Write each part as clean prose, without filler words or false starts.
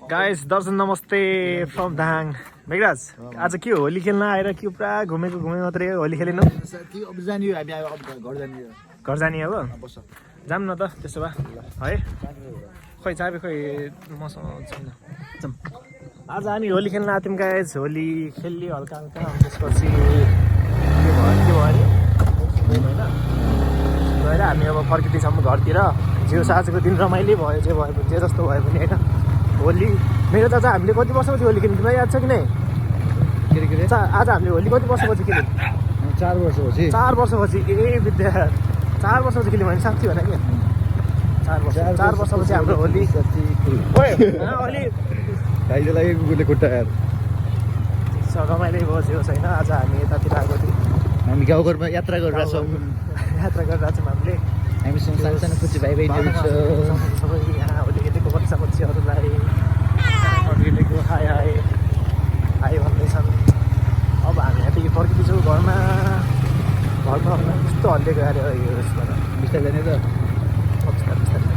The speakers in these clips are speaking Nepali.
गाइस दर्शन नमस्ते फ्रम दाङ मेघराज आज के हो होली खेल्न आएर के पुरा घुमेको मात्रै हो होली खेलेन घर जाने अब जाम न त त्यसो भए है खोइ चाबी खोइ मसँग छैन आज हामी होली खेल्न आथ्यौँ गाइस होली खेल्यो हल्का हल्का त्यसपछि के भयो अरे होइन गएर हामी अब फर्किँदैछौँ घरतिर जे होस् आजको दिन रमाइलो भयो जे भयो भने जे जस्तो भयो भने होइन होली मेरो चाचा हामीले कति वर्षपछि होली खेल्नु तिमीलाई याद छ कि नै आज हामीले होली कति वर्षपछि खेल्यौँ 4 वर्षपछि 4 वर्षपछि ए विद्या 4 वर्षपछि खेल्यौँ भने साँच्ची भन क्या 4 वर्षपछि हाम्रो होली अलि गाईले लागेको कुकुरले खुट्टा यार रमाइलो भयो जे होस् होइन आज हामी यतातिर आएको थियौँ हामी गाउँघरमा यात्रा गरिरहेको छौँ हामीले हामीसँग सानो सानो कुची भाइ बहिनीहरू छ सबै यहाँ होली खेलेको वर्षपछिहरूलाई खेलेको हाई भन्दैछन् अब हामी यहाँदेखि फर्किँदैछौँ घरमा कस्तो हल्लिएको अरे यो बिस्तारै जाने त बिस्तारै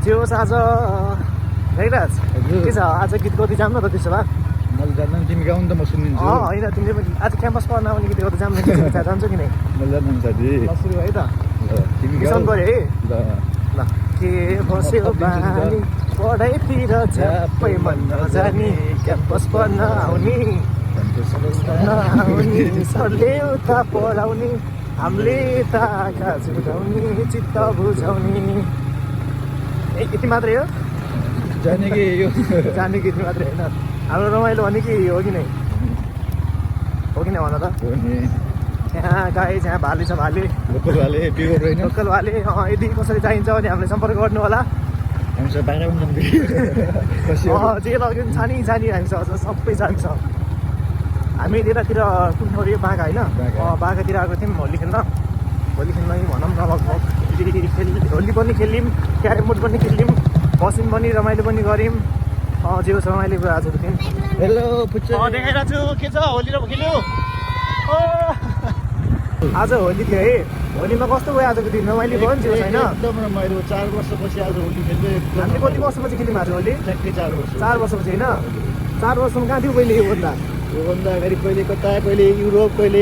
जे होस् आज मेघराज के छ आज गीत गाउँदै जाऊँ न त त्यसो भए मैले जान्दैन तिमी गाउनु त म सुनिदिन्छु होइन तिमीले पनि आज क्याम्पस पढ्न आउने गीत गाउँदै जाऊँ न जान्छौ कि नै मैले जान्दैन साथी ल सुरु है त तिमी मिसन गऱ्यो है ल के बस्यो बानी पढाइतिर झ्याप्पै मन नजाने क्याम्पस पढ्न आउने सरले उता पढाउने हामीले त आँखा झुकाउने चित्त बुझाउने यति मात्रै हो जाने कि यो जाने गीत मात्रै होइन हाम्रो रमाइलो भने कि हो कि नै भन त यहाँ गाई यहाँ भाले छ भाले लोकल भाले बिगो रहेन लोकल भाले यदि कसरी चाहिन्छ भने हामीले सम्पर्क गर्नु होला हामीसँग बाख्रा पनि जे लग्यो छानी हामीसँग सबै जान्छ हामी यतातिर कुन ठाउँ यो बाघा होइन बाघातिर आएको थियौँ होली खेल्न भनौँ न लगभग होली पनि खेल्यौँ क्यारम बोर्ड पनि खेल्यौँ बस्यौँ पनि रमाइलो पनि गऱ्यौँ जे होस् रमाइलो कुरा आजको दिन हेलो पुच्चा देखाइरहेको छु के छ होली र खेल्यो आज होली थियो है होलीमा कस्तो भयो आजको दिन रमाइलो भयो नि त्यो छैन एकदम रमाइलो 4 वर्षपछि आज होली खेल्दै हामीले कति वर्षपछि खेल्यौँ आज होली ठ्याक्कै 4 वर्ष 4 वर्षपछि होइन 4 वर्षमा कहाँ थियो पहिले योभन्दा अगाडि कहिले कता कहिले युरोप कहिले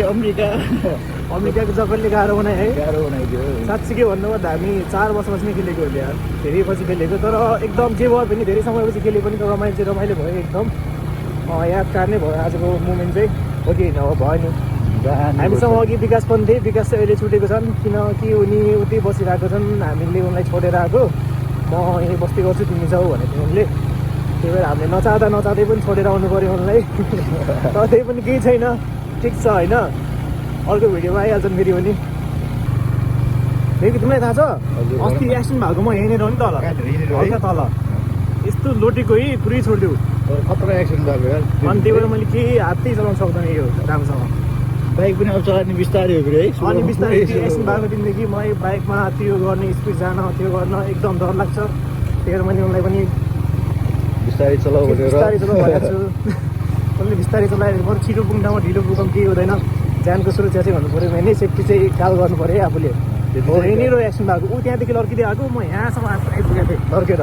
अमेरिकाको जग्गाले गाह्रो बनायो है गाह्रो बनाइदियो साँच्ची के भन्नुपर्दा हामी 4 वर्षपछि नै खेलेको होली यार धेरै पछि खेलेको तर एकदम जे भयो पनि धेरै समयपछि खेले पनि त रमाइलो भयो एकदम यादगार नै भयो आजको मोमेन्ट चाहिँ हो कि होइन हो भयो नि हामीसँग अघि विकास पनि थिए विकास चाहिँ अहिले छुटेको छन् किनकि उनी उतै बसिरहेको छन् हामीले उनलाई छोडेर आएको म यहीँ बस्ती गर्छु तिमी जाऊ भनेको उनले त्यही भएर हामीले नचाहँदै पनि छोडेर आउनु पऱ्यो उनलाई तर त्यही पनि केही छैन ठिक छ होइन अर्को भिडियोमा आइहाल्छन् फेरि पनि फेरि तिमीलाई थाहा छ अस्ति एक्सिडेन्ट भएको म यहीँनिर हो नि तल हल्का तल यस्तो लोटेको है पुरै छोडिदियो खतरा एक्सिडेन्ट भएको यार अनि त्यही भएर मैले केही हातै चलाउनु सक्दैन यो राम्रोसँग बाइक पनि अब चलाउने बिस्तारै हो फेरि है अनि बिस्तारै एक्सिडेन्ट भएको दिनदेखि म बाइकमा त्यो गर्ने स्पिड जान त्यो गर्न एकदम डर लाग्छ त्यही भएर मैले उनलाई पनि बिस्तारै चलाऊ भनेर बिस्तारै चलाऊ भनेको छु उसले बिस्तारै चलाएर बरु छिटो पुग्न ठाउँमा ढिलो पुगौँ केही हुँदैन ज्यानको सुरक्षा चाहिँ भन्नु पऱ्यो भने सेफ्टी चाहिँ ख्याल गर्नु पऱ्यो है आफूले हो यहीँनिर एक्सिडेन्ट भएको ऊ त्यहाँदेखि लड्किँदै आएको म यहाँसम्म आइपुगेको थिएँ लड्केर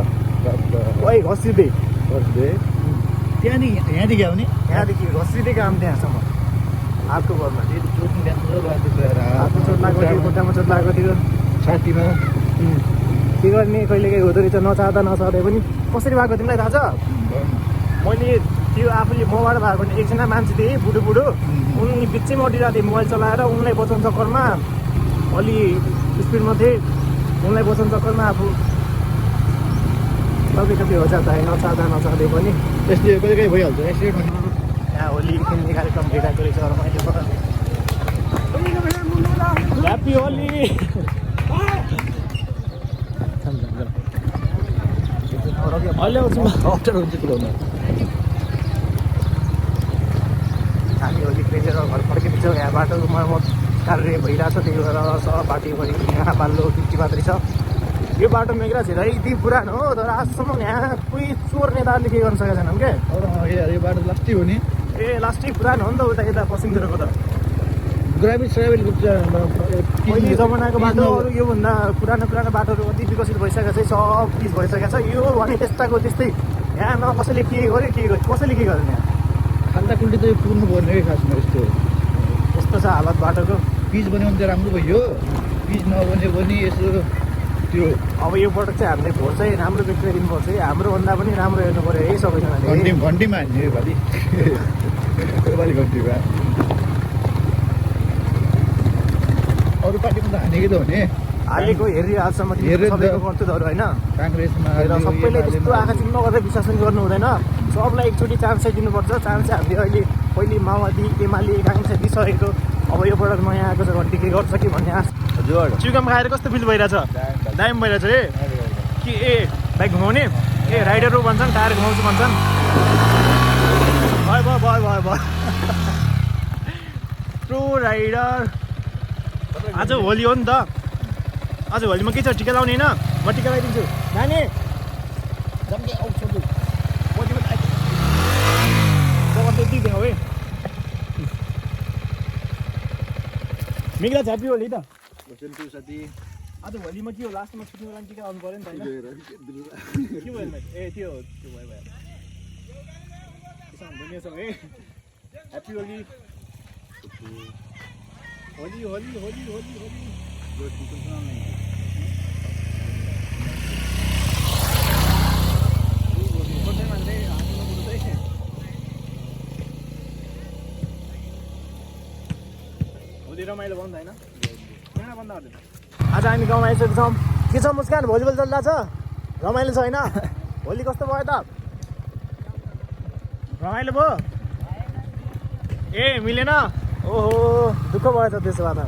ओइ घसिँदै यहाँदेखि आउने यहाँदेखि घसिँदै काम त्यहाँसम्म हातको घरमा हातमा चोट लागेको थियो खुट्टामा चोट लागेको थियो छातीमा के गर्ने कहिले काहीँ हुँदो रहेछ नचाहँदै पनि कसरी भएको तिमीलाई थाहा छ मैले त्यो आफूले मबाट भएको भने एकजना मान्छे थिएँ बुढो उनी बिचैमा अटिरहेको थिएँ मोबाइल चलाएर उनलाई बचाउनु चक्करमा अलि स्पिडमा थिएँ उनलाई बचाउनु चक्करमा आफू कति हो जाता है नचाहँदै पनि त्यसले कहिले काहीँ भइहाल्छ एक्सिडेन्ट यहाँ होली खेल्ने कार्यक्रम भइरहेको रहेछ रमाइलो ह्याप्पी होली अहिले आउँछु अप्ठ्यारो हुन्छ कुराउन हामी होली खेलेर घर फर्किँदैछौँ यहाँ बाटोको मर्मत कार्य भइरहेको छ त्यही भएर बाटोभरि यहाँ बाल्लो गिट्टी मात्रै छ यो बाटो मेघराज हेर यति पुरानो हो तर आजसम्म यहाँ कोही चोर नेताहरूले के गर्न सकेका छैनन् क्या यो बाटो लास्टै हो नि ए लास्टै पुरानो हो नि त उता यता पश्चिमतिरको त ग्राभिट स्राभिट पहिले जमानाको बाटो अरू योभन्दा पुरानो बाटोहरू अति विकसित भइसकेको छ सब चिज भइसकेको छ यो भने त्यस्ताको त्यस्तै यहाँ न कसैले के गर्यो कसैले के गर्दैन यहाँ खाल्टा खुल्टी त यो पुग्नु पर्ने है खासमा यस्तो यस्तो छ हालत बाटोको पिच बनाउनु त राम्रो भयो पिच नबने पनि यसो त्यो अब यो पटक चाहिँ हामीले भोट चाहिँ राम्रो व्यक्ति दिनुपर्छ है हाम्रोभन्दा पनि राम्रो हेर्नु पऱ्यो है सबैजनाले घन्टीमा हान्ने यो पालि योपालि घन्टीमा अरू पार्टीमा त हानेकै त हो नि हालेको हेरिहाल्छम्म हेरेर त- सबैको कर्तव्यहरू होइन काङ्ग्रेसमा र सबैले त्यस्तो आँखा चिम्म गरेर विश्वास पनि गर्नु हुँदैन सबलाई एकचोटि चान्स चाहिँ दिनुपर्छ चान्स चाहिँ हामीले अहिले पहिले माओवादी एमाले काङ्ग्रेस दिइसकेको अब यो पटक नयाँ आएको छ घन्टी के गर्छ कि भन्ने आश हजुर चिउकाम खाएर कस्तो फिल भइरहेछ दामी भइरहेछ रे कि ए बाइक घुमाउने ए राइडरहरू भन्छन् टायर घुमाउँछु भन्छन् भयो प्रो राइडर आज होली हो नि त आज होलीमा के छ टिका लाउने होइन म टिका लगाइदिन्छु नानी त्यति देखाउ है मिग्ला झ्यापी होली त साथी आज होलीमा के हो लास्टमा छुट्ने बेला टिका लाउनु पऱ्यो नि त होइन के भयो हेलमेट ए त्यो भयो त्यसो भने है ह्याप्पी होली होली होली होली होली होली होली रमाइलो बन्द होइन कहाँ बन्द गर्दैन आज हामी गाउँमा आइसकेको छौँ के छ मुस्कान भलिबल चलिरहेको छ रमाइलो छ होइन होली कस्तो भयो त रमाइलो भयो ए मिलेन ओहो दुःख भएछ त्यसो भए त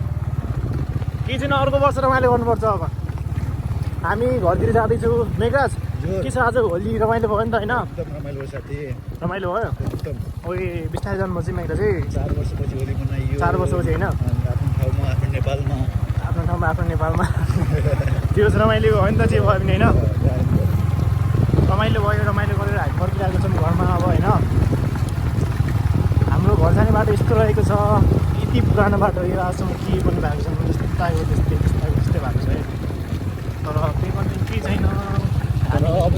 के छैन अर्को वर्ष रमाइलो गर्नुपर्छ अब हामी घरतिर जाँदैछु मेघराज के छ आज होली रमाइलो भयो नि त होइन एकदम रमाइलो भयो साथी रमाइलो भयो एकदम ओए बिस्तारै जन्मेपछि मेघराज चाहिँ 4 वर्षपछि होली मनाइयो 4 वर्षपछि होइन आफ्नो ठाउँमा आफ्नो नेपालमा आफ्नो ठाउँमा आफ्नो नेपालमा त्यो रमाइलो भयो नि त जे भयो भने होइन रमाइलो भयो रमाइलो गरेर हामी फर्किरहेको छौँ घरमा अब होइन हाम्रो घर जाने बाटो यस्तो रहेको छ यति पुरानो बाटो यो आजसम्म के पनि भएको छैन त्यस्तै हो त्यस्तै भएको छ है तर त्यही पनि केही छैन र अब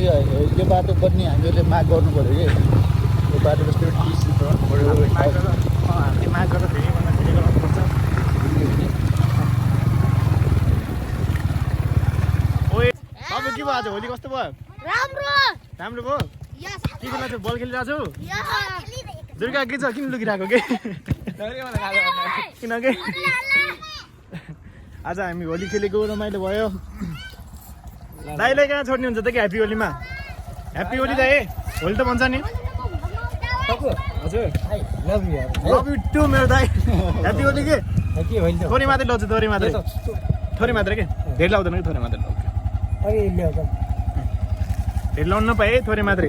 यो बाटो बन्ने हामीहरूले माग गर्नु पऱ्यो कि यो बाटो जस्तो हामीले माग गरेर धेरैभन्दा धेरै गराउनुपर्छ ओए बाबु के भयो आज होली कस्तो भयो राम्रो भयो के बेला चाहिँ बल खेलिरहेको छु दुर्गा के छ किन लुकिरहेको के किनकि आज हामी होली खेलेको रमाइलो भयो दाइलाई कहाँ छोड्ने हुन्छ त कि ह्याप्पी होलीमा ह्याप्पी होली दाइ होली त भन्छ नि हजुर लभ यु टु मेरो दाइ ह्याप्पी होली के थोरै मात्रै लाउँछु थोरै मात्रै के धेरै लाउँदैन कि थोरै मात्रै लाउँछु धेरै लाउनु नपाएँ थोरै मात्रै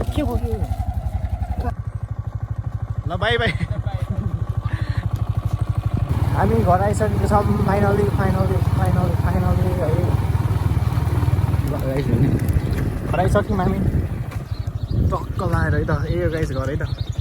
ल बाई बाई हामी घर आइसकेको छौँ फाइनली है घर आइसक्यौँ हामी टक्क लाएर है त ए गाइस घर है त